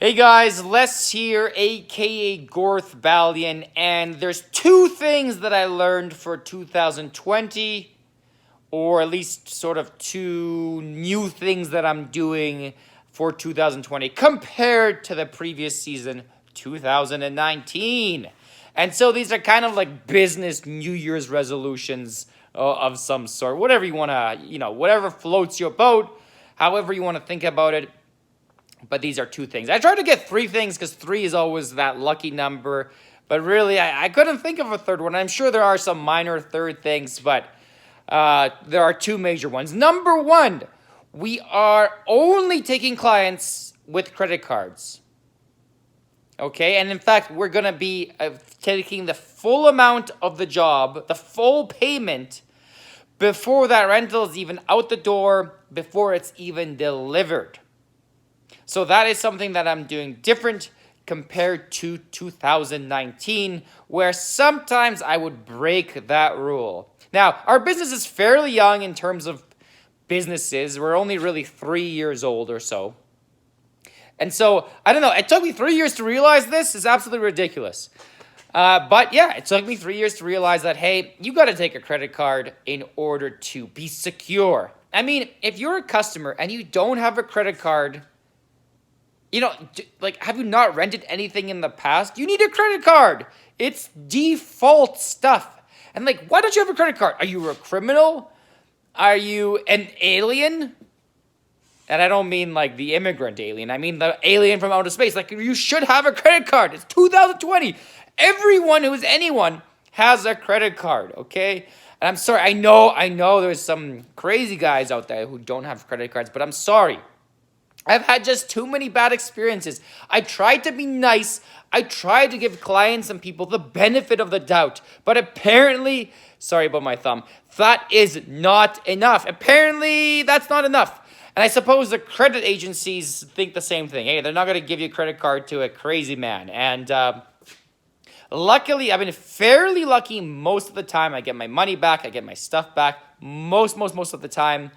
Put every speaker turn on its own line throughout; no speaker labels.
Hey guys, Les here, aka Gorth Balian, and there's two things that I learned for 2020, or at least sort of two new things that I'm doing for 2020 compared to the previous season, 2019. And so these are kind of like business New Year's resolutions of some sort, whatever you want to, whatever floats your boat, however you want to think about it. But these are two things. I tried to get three things because three is always that lucky number. But really, I couldn't think of a third one. I'm sure there are some minor third things, but there are two major ones. Number one, we are only taking clients with credit cards. Okay, and in fact, we're going to be taking the full amount of the job, the full payment, before that rental is even out the door, before it's even delivered. So that is something that I'm doing different compared to 2019, where sometimes I would break that rule. Now, our business is fairly young in terms of businesses. We're only really 3 years old or so. And so, I don't know, it took me 3 years to realize this is absolutely ridiculous. But yeah, it took me 3 years to realize that, hey, you got to take a credit card in order to be secure. I mean, if you're a customer and you don't have a credit card, have you not rented anything in the past? You need a credit card. It's default stuff. And why don't you have a credit card? Are you a criminal? Are you an alien? And I don't mean the immigrant alien. I mean the alien from outer space. You should have a credit card. It's 2020. Everyone who's anyone has a credit card, okay? And I'm sorry. I know there's some crazy guys out there who don't have credit cards, but I'm sorry. I've had just too many bad experiences. I tried to be nice. I tried to give clients and people the benefit of the doubt. But apparently, sorry about my thumb, that is not enough. Apparently, that's not enough. And I suppose the credit agencies think the same thing. Hey, they're not going to give you a credit card to a crazy man. And luckily, I've been fairly lucky most of the time. I get my money back. I get my stuff back most of the time.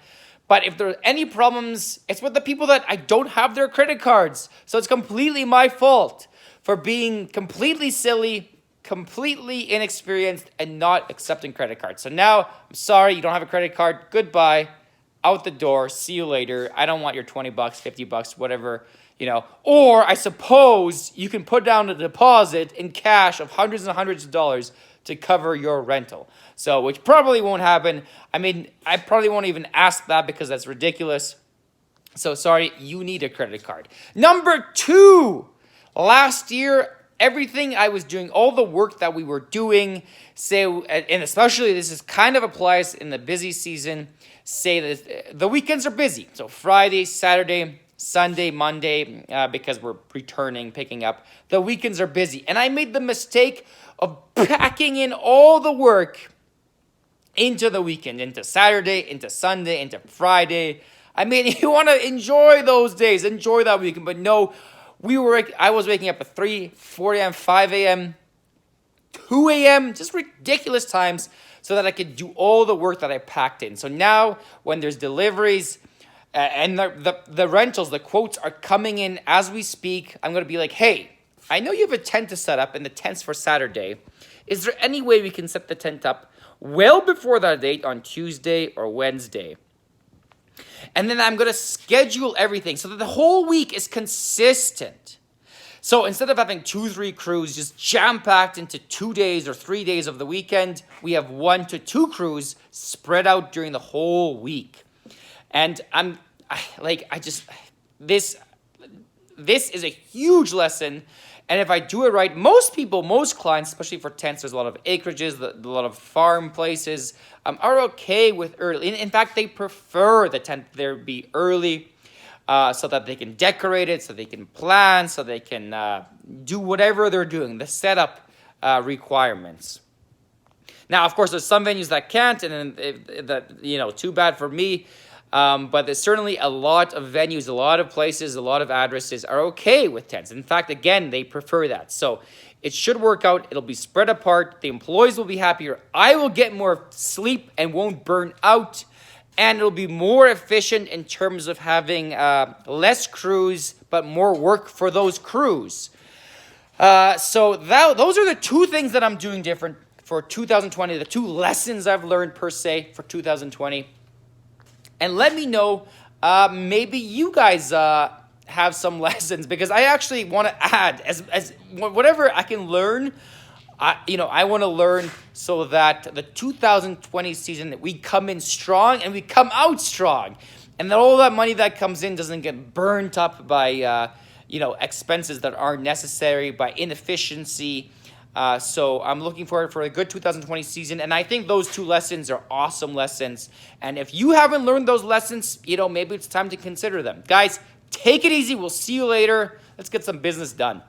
But if there are any problems, it's with the people that I don't have their credit cards. So it's completely my fault for being completely silly, completely inexperienced, and not accepting credit cards. So now, I'm sorry, you don't have a credit card. Goodbye. Out the door. See you later. I don't want your $20, $50, whatever, Or I suppose you can put down a deposit in cash of hundreds and hundreds of dollars to cover your rental. So, which probably won't happen. I mean, I probably won't even ask that because that's ridiculous. So, sorry, you need a credit card. Number two, last year, everything I was doing, all the work that we were doing, and especially this kind of applies in the busy season, say that the weekends are busy. So, Friday, Saturday, Sunday, Monday, because we're returning, picking up. The weekends are busy. And I made the mistake of packing in all the work into the weekend, into Saturday, into Sunday, into Friday. I mean, you want to enjoy those days, enjoy that weekend. But no, I was waking up at 3, 4 a.m., 5 a.m., 2 a.m., just ridiculous times so that I could do all the work that I packed in. So now when there's deliveries, and the rentals, the quotes are coming in as we speak, I'm going to be like, hey, I know you have a tent to set up, and the tent's for Saturday. Is there any way we can set the tent up well before that date on Tuesday or Wednesday? And then I'm going to schedule everything so that the whole week is consistent. So instead of having 2-3 crews just jam-packed into 2 days or 3 days of the weekend, we have 1 to 2 crews spread out during the whole week. And this is a huge lesson. And if I do it right, most clients, especially for tents, there's a lot of acreages, a lot of farm places, are okay with early. In fact, they prefer the tent there be early so that they can decorate it, so they can plan, so they can do whatever they're doing, the setup requirements. Now, of course, there's some venues that can't, and then too bad for me. But there's certainly a lot of venues, a lot of places, a lot of addresses are okay with tents. In fact, again, they prefer that. So it should work out. It'll be spread apart. The employees will be happier. I will get more sleep and won't burn out. and it'll be more efficient in terms of having less crews, but more work for those crews. So those are the two things that I'm doing different for 2020, the two lessons I've learned per se for 2020. And let me know, maybe you guys have some lessons, because I actually want to add as whatever I can learn. I want to learn so that the 2020 season, that we come in strong and we come out strong, and that all that money that comes in doesn't get burnt up by expenses that aren't necessary, by inefficiency. So I'm looking forward for a good 2020 season, and I think those two lessons are awesome lessons. And if you haven't learned those lessons, maybe it's time to consider them. Guys, take it easy. We'll see you later. Let's get some business done.